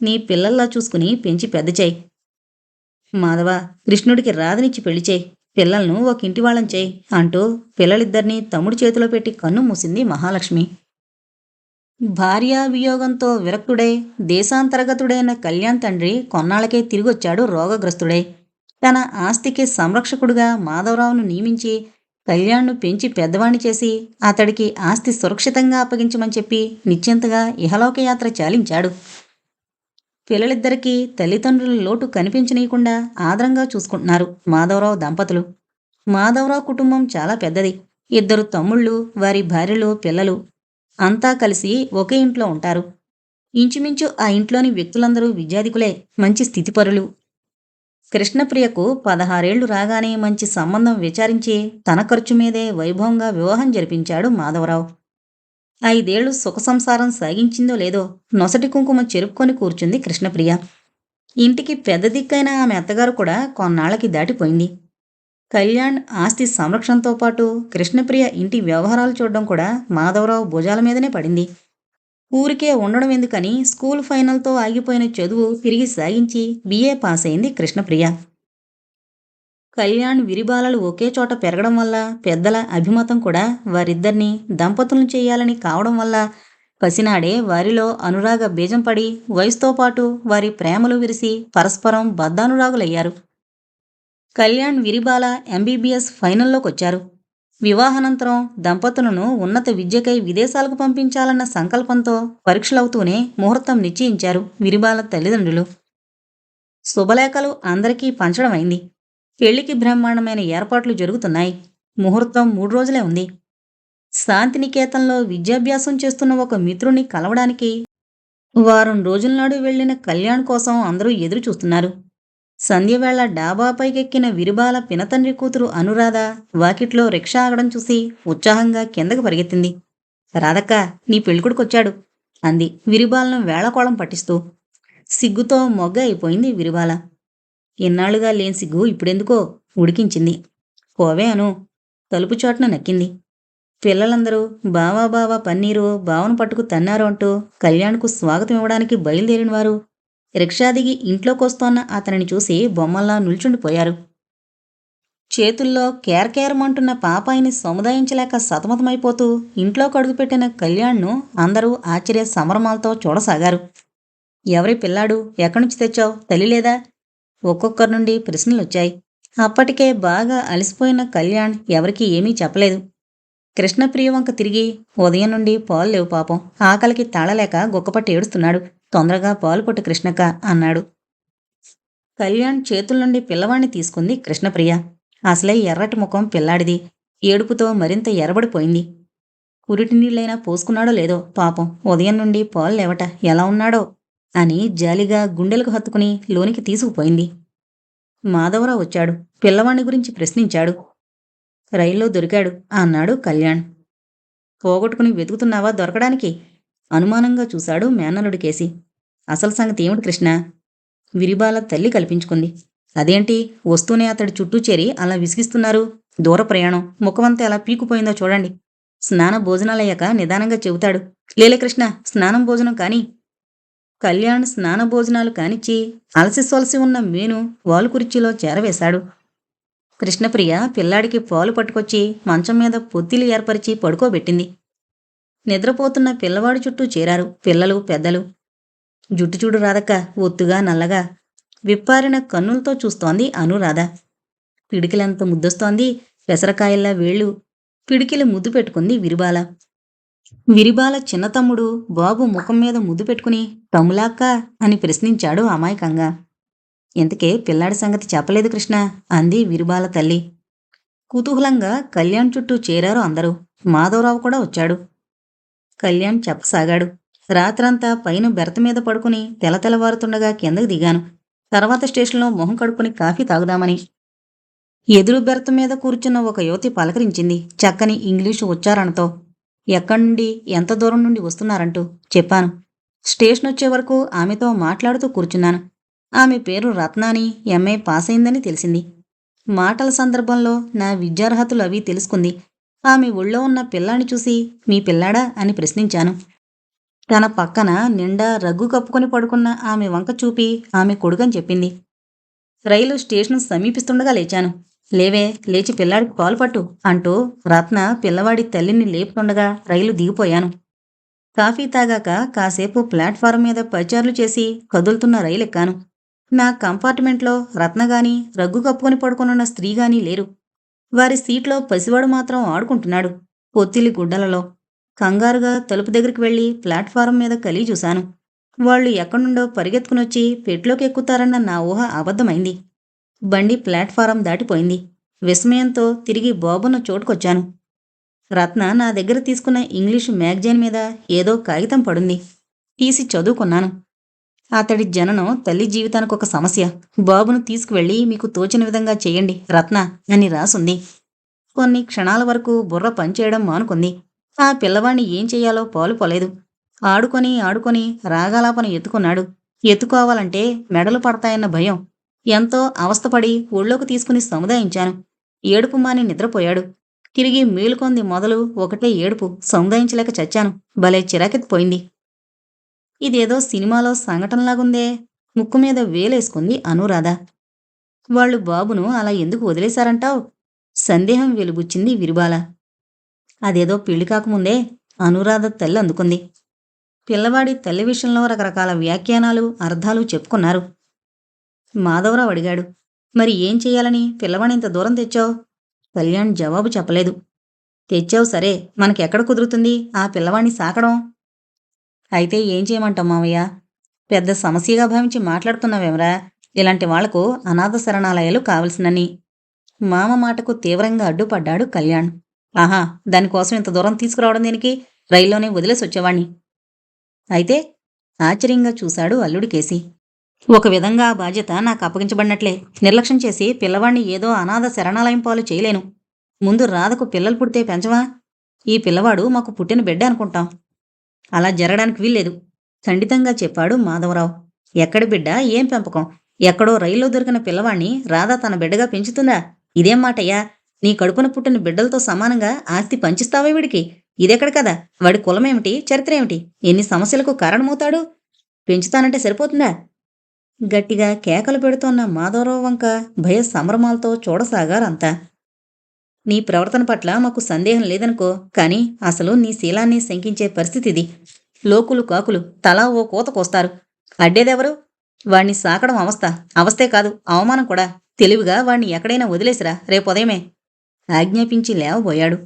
నీ పిల్లల్లా చూసుకుని పెంచి పెద్ద చేయి మాధవ. కృష్ణుడికి రాధనిచ్చి పెళ్లి చేయి. పిల్లలను ఒక ఇంటి వాళ్ళం చేయి అంటూ పిల్లలిద్దరినీ తమ్ముడి చేతిలో పెట్టి కన్ను మూసింది మహాలక్ష్మి. భార్యా వియోగంతో విరక్తుడై దేశాంతర్గతుడైన కళ్యాణ్ తండ్రి కొన్నాళ్లకే తిరిగొచ్చాడు రోగగ్రస్తుడై. తన ఆస్తికి సంరక్షకుడుగా మాధవరావును నియమించి కళ్యాణ్ను పెంచి పెద్దవాణ్ణి చేసి అతడికి ఆస్తి సురక్షితంగా అప్పగించమని చెప్పి నిశ్చింతగా ఇహలోకయాత్ర చాలించాడు. పిల్లలిద్దరికీ తల్లిదండ్రుల లోటు కనిపించనీయకుండా ఆదరంగా చూసుకుంటున్నారు మాధవరావు దంపతులు. మాధవరావు కుటుంబం చాలా పెద్దది. 2 తమ్ముళ్ళు, వారి భార్యలు, పిల్లలు అంతా కలిసి ఒకే ఇంట్లో ఉంటారు. ఇంచుమించు ఆ ఇంట్లోని వ్యక్తులందరూ విద్యాధికులే, మంచి స్థితిపరులు. కృష్ణప్రియకు 16 ఏళ్లు రాగానే మంచి సంబంధం విచారించి తన ఖర్చు మీదే వైభవంగా వివాహం జరిపించాడు మాధవరావు. 5 ఏళ్లు సుఖ సంసారం సాగించిందో లేదో నొసటి కుంకుమ చెరుపుకొని కూర్చుంది కృష్ణప్రియ. ఇంటికి పెద్ద దిక్కైన ఆమె అత్తగారు కూడా కొన్నాళ్లకి దాటిపోయింది. కళ్యాణ్ ఆస్తి సంరక్షణతో పాటు కృష్ణప్రియ ఇంటి వ్యవహారాలు చూడడం కూడా మాధవరావు భుజాల మీదనే పడింది. ఊరికే ఉండడం ఎందుకని స్కూల్ ఫైనల్తో ఆగిపోయిన చదువు తిరిగి సాగించి బిఏ పాస్ అయింది కృష్ణప్రియ. కళ్యాణ్, విరిబాలలు ఒకే చోట పెరగడం వల్ల పెద్దల అభిమతం కూడా వారిద్దరినీ దంపతులను చేయాలని కావడం వల్ల పసినాడే వారిలో అనురాగ బీజం పడి వయసుతో పాటు వారి ప్రేమలు విరిసి పరస్పరం బద్ధానురాగులయ్యారు. కళ్యాణ్, విరిబాల ఎంబీబీఎస్ ఫైనల్లోకొచ్చారు. వివాహానంతరం దంపతులను ఉన్నత విద్యకై విదేశాలకు పంపించాలన్న సంకల్పంతో పరీక్షలవుతూనే ముహూర్తం నిశ్చయించారు విరిబాల తల్లిదండ్రులు. శుభలేఖలు అందరికీ పంచడమైంది. పెళ్లికి బ్రహ్మాండమైన ఏర్పాట్లు జరుగుతున్నాయి. ముహూర్తం 3 రోజులే ఉంది. శాంతినికేతన్లో విద్యాభ్యాసం చేస్తున్న ఒక మిత్రుణ్ణి కలవడానికి వారం రోజుల నాడు వెళ్లిన కళ్యాణ్ కోసం అందరూ ఎదురు చూస్తున్నారు. సంధ్యవేళ డాబాపైకెక్కిన విరిబాల పినతండ్రి కూతురు అనురాధ వాకిట్లో రిక్షా ఆగడం చూసి ఉత్సాహంగా కిందకు పరిగెత్తింది. రాధక్క, నీ పెళ్ళికొడుకొచ్చాడు అంది విరిబాలను వేళకోళం పట్టిస్తూ. సిగ్గుతో మొగ్గ అయిపోయింది విరిబాల. ఇన్నాళ్లుగా లేని సిగ్గు ఇప్పుడెందుకో ఉడికించింది. పోవే అను తలుపు చాటున నక్కింది. పిల్లలందరూ బావా బావా పన్నీరు బావను పట్టుకు తన్నారు అంటూ కళ్యాణ్కు స్వాగతం ఇవ్వడానికి బయలుదేరిన వారు రిక్షా దిగి ఇంట్లోకొస్తోన్న అతనిని చూసి బొమ్మల్లా నిల్చుండిపోయారు. చేతుల్లో కేరకేరమంటున్న పాపాయిని సముదాయించలేక సతమతమైపోతూ ఇంట్లో కడుగుపెట్టిన కళ్యాణ్ను అందరూ ఆశ్చర్య సంభ్రమాలతో చూడసాగారు. ఎవరి పిల్లాడు, ఎక్కడ్నుంచి తెచ్చావు, తల్లి లేదా? ఒక్కొక్కరి నుండి ప్రశ్నలొచ్చాయి. అప్పటికే బాగా అలసిపోయిన కళ్యాణ్ ఎవరికీ ఏమీ చెప్పలేదు. కృష్ణప్రియ వంక తిరిగి, ఉదయం నుండి పాలు లేవు పాపం, ఆకలికి తాళలేక గుక్కపట్టి ఏడుస్తున్నాడు, తొందరగా పాలు కొట్టు కృష్ణక్క అన్నాడు. కళ్యాణ్ చేతుల నుండి పిల్లవాణ్ణి తీసుకుంది కృష్ణప్రియ. అసలే ఎర్రటి ముఖం పిల్లాడిది. ఏడుపుతో మరింత ఎర్రబడిపోయింది. కురిటి నీళ్ళైనా పోసుకున్నాడో లేదో పాపం, ఉదయం నుండి పాలు లేవట, ఎలా ఉన్నాడో అని జాలిగా గుండెలకు హత్తుకుని లోనికి తీసుకుపోయింది. మాధవరావు వచ్చాడు. పిల్లవాణ్ణి గురించి ప్రశ్నించాడు. రైల్లో దొరికాడు అన్నాడు కళ్యాణ్. పోగొట్టుకుని వెతుకుతున్నావా దొరకడానికి? అనుమానంగా చూశాడు మేనల్లుడికేసి. అసలు సంగతి ఏమిటి కృష్ణ? విరిబాల తల్లి కల్పించుకుంది. అదేంటి, వస్తూనే అతడి చుట్టూ చేరి అలా విసిగిస్తున్నారు? దూర ప్రయాణం, ముఖమంతా ఎలా పీకుపోయిందో చూడండి. స్నాన భోజనాలయ్యాక నిదానంగా చెబుతాడు. లేలే కృష్ణ, స్నానం భోజనం కాని. కళ్యాణ్ స్నాన భోజనాలు కానిచ్చి అలసి సొలసి ఉన్న మేను వాలు కుర్చీలో చేరవేశాడు. కృష్ణప్రియ పిల్లాడికి పాలు పట్టుకొచ్చి మంచం మీద పొత్తిలి ఏర్పరిచి పడుకోబెట్టింది. నిద్రపోతున్న పిల్లవాడి చుట్టూ చేరారు పిల్లలు, పెద్దలు. జుట్టు చూడు రాధక్క, ఒత్తుగా నల్లగా. విప్పారిన కన్నులతో చూస్తోంది అనురాధ. పిడికిలంత ముద్దొస్తోంది, పెసరకాయల్లా వేళ్ళు. పిడికిలి ముద్దు పెట్టుకుంది విరిబాల. విరిబాల చిన్న తమ్ముడు బాబు ముఖం మీద ముద్దు పెట్టుకుని తమ్ములాక్క అని ప్రశ్నించాడు అమాయకంగా. ఇంతకే పిల్లాడి సంగతి చెప్పలేదు కృష్ణ అంది విరిబాల తల్లి. కుతూహలంగా కళ్యాణ్ చుట్టూ చేరారు అందరూ. మాధవరావు కూడా వచ్చాడు. కళ్యాణ్ చెప్పసాగాడు. రాత్రంతా పైన బెర్త మీద పడుకుని తెలతెలవారుతుండగా కిందకు దిగాను. తర్వాత స్టేషన్లో మొహం కడుక్కుని కాఫీ తాగుదామని. ఎదురు బెర్త మీద కూర్చున్న ఒక యువతి పలకరించింది చక్కని ఇంగ్లీషు ఉచ్చారణతో. ఎక్కడి నుండి, ఎంత దూరం నుండి వస్తున్నారంటూ చెప్పాను. స్టేషన్ వచ్చే వరకు ఆమెతో మాట్లాడుతూ కూర్చున్నాను. ఆమె పేరు రత్నాని, ఎంఏ పాస్ అయిందని తెలిసింది. మాటల సందర్భంలో నా విద్యార్హతలు అవి తెలుసుకుంది. ఆమె ఒళ్ళో ఉన్న పిల్లాన్ని చూసి మీ పిల్లాడా అని ప్రశ్నించాను. తన పక్కన నిండా రగ్గు కప్పుకొని పడుకున్న ఆమె వంక చూపి ఆమె కొడుకని చెప్పింది. రైలు స్టేషన్ సమీపిస్తుండగా లేచాను. లేవే, లేచి పిల్లాడికి పాలు పట్టు అంటూ రత్న పిల్లవాడి తల్లిని లేపుతుండగా రైలు దిగిపోయాను. కాఫీ తాగాక కాసేపు ప్లాట్ఫారం మీద పచార్లు చేసి కదులుతున్న రైలు ఎక్కాను. నా కంపార్ట్మెంట్లో రత్నగాని, రగ్గు కప్పుకొని పడుకునున్న స్త్రీగాని లేరు. వారి సీట్లో పసివాడు మాత్రం ఆడుకుంటున్నాడు పొత్తిలి గుడ్డలలో. కంగారుగా తలుపు దగ్గరికి వెళ్లి ప్లాట్ఫారం మీద కలిగి చూశాను. వాళ్ళు ఎక్కడుండో పరిగెత్తుకునొచ్చి పెట్లోకి ఎక్కుతారన్న నా ఊహ అబద్ధమైంది. బండి ప్లాట్ఫారం దాటిపోయింది. విస్మయంతో తిరిగి బాబున్న చోటుకొచ్చాను. రత్న నా దగ్గర తీసుకున్న ఇంగ్లీషు మ్యాగజైన్ మీద ఏదో కాగితం పడుంది. తీసి చదువుకున్నాను. అతడి జననం తల్లి జీవితానికి ఒక సమస్య. బాబును తీసుకువెళ్ళి మీకు తోచిన విధంగా చేయండి రత్న అని రాసుంది. కొన్ని క్షణాల వరకు బుర్ర పనిచేయడం మానుకుంది. ఆ పిల్లవాణ్ణి ఏం చెయ్యాలో పాలుపోలేదు. ఆడుకొని ఆడుకొని రాగాలాపన ఎత్తుకున్నాడు. ఎత్తుకోవాలంటే మెడలు పడతాయన్న భయం. ఎంతో అవస్థపడి ఒళ్ళోకి తీసుకుని సముదాయించాను. ఏడుపు మాని నిద్రపోయాడు. తిరిగి మేలుకొంది మొదలు ఒకటే ఏడుపు. సముదాయించలేక చచ్చాను. భలే చిరాకెత్తిపోయింది. ఇదేదో సినిమాలో సంఘటనలాగుందే. ముక్కు మీద వేలేసుకుంది అనురాధ. వాళ్ళు బాబును అలా ఎందుకు వదిలేశారంటావ్? సందేహం వెలుబుచ్చింది విరిబాల. అదేదో పెళ్లి కాకముందే అనురాధ తల్లి అందుకుంది. పిల్లవాడి తల్లి విషయంలో రకరకాల వ్యాఖ్యానాలు, అర్థాలు చెప్పుకున్నారు. మాధవరావు అడిగాడు. మరి ఏం చెయ్యాలని పిల్లవాడిని ఇంత దూరం తెచ్చావు? కళ్యాణ్ జవాబు చెప్పలేదు. తెచ్చావు సరే, మనకెక్కడ కుదురుతుంది ఆ పిల్లవాణ్ణి సాకడం? అయితే ఏం చేయమంటావు మావయ్య? పెద్ద సమస్యగా భావించి మాట్లాడుతున్నావేమరా? ఇలాంటి వాళ్లకు అనాథ శరణాలయాలు కావలసినని. మామ మాటకు తీవ్రంగా అడ్డుపడ్డాడు కళ్యాణ్. ఆహా, దానికోసం ఇంత దూరం తీసుకురావడం దేనికి? రైల్లోనే వదిలేసి వచ్చేవాణ్ణి. అయితే ఆశ్చర్యంగా చూశాడు అల్లుడికేసి. ఒక విధంగా ఆ బాధ్యత నాకు అప్పగించబడినట్లే. నిర్లక్ష్యం చేసి పిల్లవాణ్ణి ఏదో అనాథ శరణాలయం పాలు చేయలేను. ముందు రాధకు పిల్లలు పుడితే పెంచవా? ఈ పిల్లవాడు మాకు పుట్టిన బిడ్డ అనుకుంటాం. అలా జరగడానికి వీల్లేదు ఖండితంగా చెప్పాడు మాధవరావు. ఎక్కడి బిడ్డ, ఏం పెంపకం? ఎక్కడో రైల్లో దొరికిన పిల్లవాణ్ణి రాధ తన బిడ్డగా పెంచుతుందా? ఇదేం మాటయ్యా? నీ కడుపున పుట్టిన బిడ్డలతో సమానంగా ఆస్తి పంచిస్తావే వీడికి? ఇదెక్కడ కదా? వాడి కులమేమిటి, చరిత్ర ఏమిటి? ఎన్ని సమస్యలకు కారణమవుతాడు? పెంచుతానంటే సరిపోతుందా? గట్టిగా కేకలు పెడుతోన్న మాధవరావు వంక భయ సంభ్రమాలతో చూడసాగారంతా. నీ ప్రవర్తన పట్ల మాకు సందేహం లేదనుకో, కానీ అసలు నీ శీలాన్ని శంకించే పరిస్థితిది. లోకులు కాకులు తలా ఓ కూత కోస్తారు. అడ్డేదెవరు? వాణ్ణి సాకడం అవస్థ. అవస్థే కాదు, అవమానం కూడా. తెలివిగా వాణ్ణి ఎక్కడైనా వదిలేసిరా రేపుదయమే ఆజ్ఞాపించి లేవబోయాడు.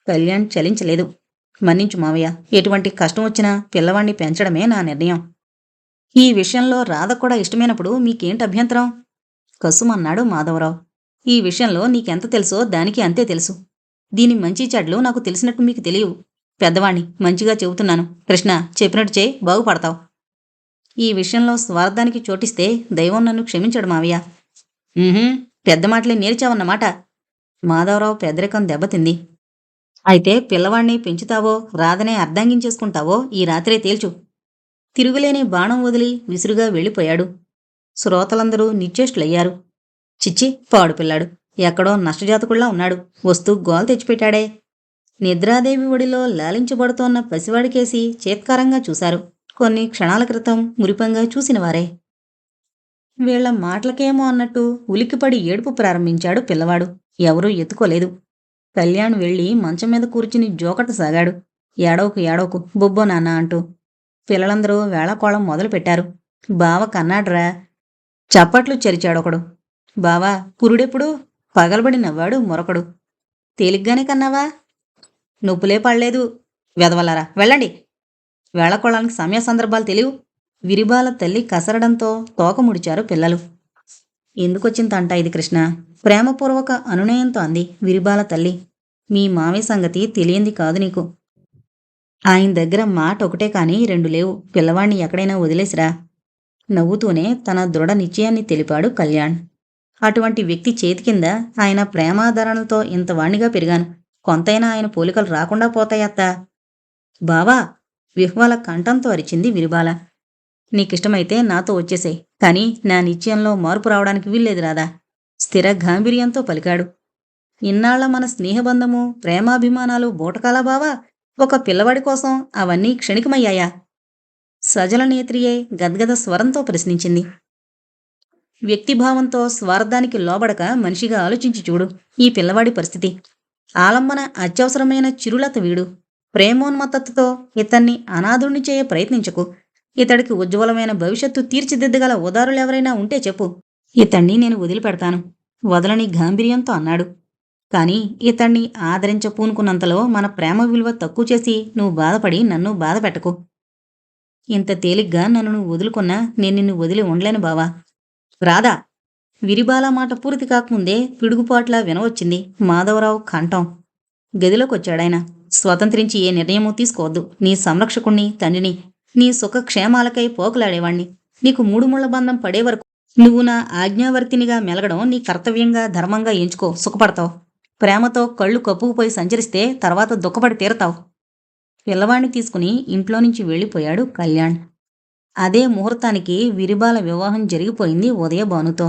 కళ్యాణ్ చలించలేదు. మన్నించు మావయ్య, ఎటువంటి కష్టం వచ్చినా పిల్లవాణ్ణి పెంచడమే నా నిర్ణయం. ఈ విషయంలో రాధ కూడా ఇష్టమైనప్పుడు మీకేంటి అభ్యంతరం? కసుమన్నాడు మాధవరావు. ఈ విషయంలో నీకెంత తెలుసో దానికి అంతే తెలుసు. దీని మంచి చెడ్లు నాకు తెలిసినట్టు మీకు తెలియవు. పెద్దవాణ్ణి మంచిగా చెబుతున్నాను. కృష్ణ, చెప్పినట్టు చేయి, బాగుపడతావు. ఈ విషయంలో స్వార్థానికి చోటిస్తే దైవం నన్ను క్షమించడు మావయ్య. పెద్ద మాటలే నేర్చావన్నమాట. మాధవరావు పెద్దరికం దెబ్బతింది. అయితే పిల్లవాణ్ణి పెంచుతావో రాధనే అర్ధాంగించేసుకుంటావో ఈ రాత్రే తేల్చు. తిరుగులేని బాణం వదిలి విసురుగా వెళ్ళిపోయాడు. శ్రోతలందరూ నిశ్చేష్టులయ్యారు. చిచ్చి, పాడుపిల్లాడు, ఎక్కడో నష్టజాతకుల్లా ఉన్నాడు. వస్తూ గోల తెచ్చిపెట్టాడే. నిద్రాదేవి ఒడిలో లాలించబడుతోన్న పసివాడికేసి చేత్కారంగా చూశారు. కొన్ని క్షణాల క్రితం మురిపంగా చూసినవారే. వీళ్ల మాటలకేమో అన్నట్టు ఉలిక్కిపడి ఏడుపు ప్రారంభించాడు పిల్లవాడు. ఎవరూ ఎత్తుకోలేదు. కళ్యాణ్ వెళ్ళి మంచం మీద కూర్చుని జోకటసాగాడు. ఏడవకు ఏడవకు బొబ్బో నాన్న అంటూ. పిల్లలందరూ వేళాకోళం మొదలుపెట్టారు. బావ కన్నాడ్రా. చప్పట్లు చరిచాడొకడు. బావా, కురుడెప్పుడు? పగలబడి నవ్వాడు మరొకడు. తేలిగ్గానే కన్నావా? నొప్పులే పడలేదు. వెదవల్లారా, వెళ్ళండి. వేళాకోళానికి సమయ సందర్భాలు తెలియవు. విరిబాల తల్లి కసరడంతో తోక ముడిచారు పిల్లలు. ఎందుకొచ్చిందంట ఇది కృష్ణ? ప్రేమపూర్వక అనునయంతో అంది విరిబాల తల్లి. మీ మామయ్య సంగతి తెలియంది కాదు నీకు. ఆయన దగ్గర మాట ఒకటే కాని రెండు లేవు. పిల్లవాణ్ణి ఎక్కడైనా వదిలేసిరా. నవ్వుతూనే తన దృఢ నిశ్చయాన్ని తెలిపాడు కళ్యాణ్. అటువంటి వ్యక్తి చేతి కింద ఆయన ప్రేమాదరణలతో ఇంతవాణ్ణిగా పెరిగాను. కొంతైనా ఆయన పోలికలు రాకుండా పోతాయత్తా. బావా, విహ్వల కంఠంతో అరిచింది విరిబాల. నీకిష్టమైతే నాతో వచ్చేసేయ్, కాని నా నిశ్చయంలో మార్పు రావడానికి వీల్లేదు రాదా. స్థిర గాంభీర్యంతో పలికాడు. ఇన్నాళ్ల మన స్నేహబంధము, ప్రేమాభిమానాలు బూటకాలా బావా? ఒక పిల్లవాడి కోసం అవన్నీ క్షణికమయ్యాయా? సజల నేత్రియే గద్గద స్వరంతో ప్రశ్నించింది. వ్యక్తిభావంతో స్వార్థానికి లోబడక మనిషిగా ఆలోచించి చూడు ఈ పిల్లవాడి పరిస్థితి. ఆలంబన అత్యవసరమైన చిరులత వీడు. ప్రేమోన్మత్తతో ఇతన్ని అనాథుణ్ణి చేయ ప్రయత్నించకు. ఇతడికి ఉజ్వలమైన భవిష్యత్తు తీర్చిదిద్దగల ఉదారులెవరైనా ఉంటే చెప్పు. ఇతణ్ణి నేను వదిలిపెడతాను. వదలని గాంభీర్యంతో అన్నాడు. కాని ఇతణ్ణి ఆదరించపూనుకున్నంతలో మన ప్రేమ విలువ తక్కువ చేసి నువ్వు బాధపడి నన్ను బాధ పెట్టకు. ఇంత తేలిగ్గా నన్ను నువ్వు వదులుకున్నా నేను నిన్ను వదిలి ఉండలేను బావా. రాధా! విరిబాల మాట పూర్తి కాకముందే పిడుగుపాట్లా వినవచ్చింది మాధవరావు కంఠం. గదిలోకొచ్చాడాయన. స్వతంత్రించి ఏ నిర్ణయమూ తీసుకోవద్దు. నీ సంరక్షకుణ్ణి, తండ్రిని, నీ సుఖక్షేమాలకై పోకులాడేవాణ్ణి. నీకు మూడు ముళ్ల బంధం పడే వరకు నువ్వు నా ఆజ్ఞావర్తినిగా మెలగడం నీ కర్తవ్యంగా, ధర్మంగా ఎంచుకో. సుఖపడతావు. ప్రేమతో కళ్ళు కప్పుకుపోయి సంచరిస్తే తర్వాత దుఃఖపడి తీరతావు. పిల్లవాణ్ణి తీసుకుని ఇంట్లో నుంచి వెళ్ళిపోయాడు కళ్యాణ్. అదే ముహూర్తానికి విరిబాల వివాహం జరిగిపోయింది ఉదయభానుతో.